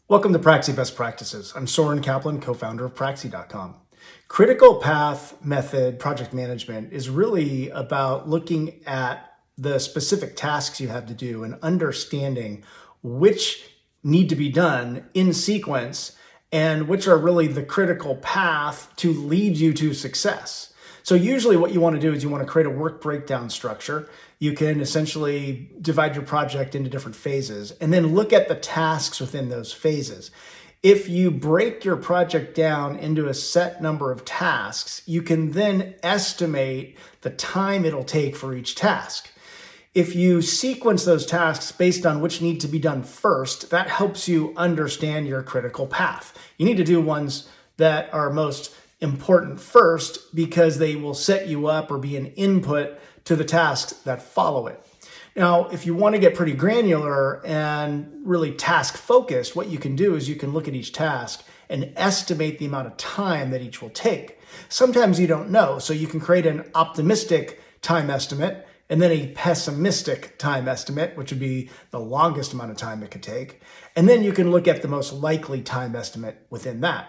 Welcome to Praxie Best Practices. I'm Soren Kaplan, co-founder of Praxie.com. Critical path method project management is really about looking at the specific tasks you have to do and understanding which need to be done in sequence and which are really the critical path to lead you to success. So usually what you want to do is you want to create a work breakdown structure. You can essentially divide your project into different phases and then look at the tasks within those phases. If you break your project down into a set number of tasks, you can then estimate the time it'll take for each task. If you sequence those tasks based on which need to be done first, that helps you understand your critical path. You need to do ones that are most important first because they will set you up or be an input to the tasks that follow it. Now, if you want to get pretty granular and really task focused, what you can do is you can look at each task and estimate the amount of time that each will take. Sometimes you don't know, so you can create an optimistic time estimate and then a pessimistic time estimate, which would be the longest amount of time it could take. And then you can look at the most likely time estimate within that.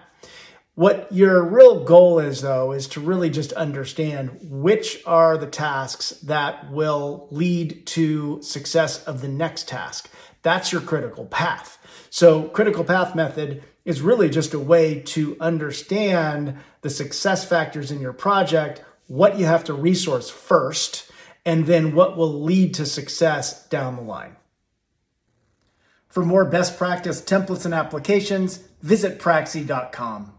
What your real goal is, though, is to really just understand which are the tasks that will lead to success of the next task. That's your critical path. So critical path method is really just a way to understand the success factors in your project, what you have to resource first, and then what will lead to success down the line. For more best practice templates and applications, visit Praxie.com.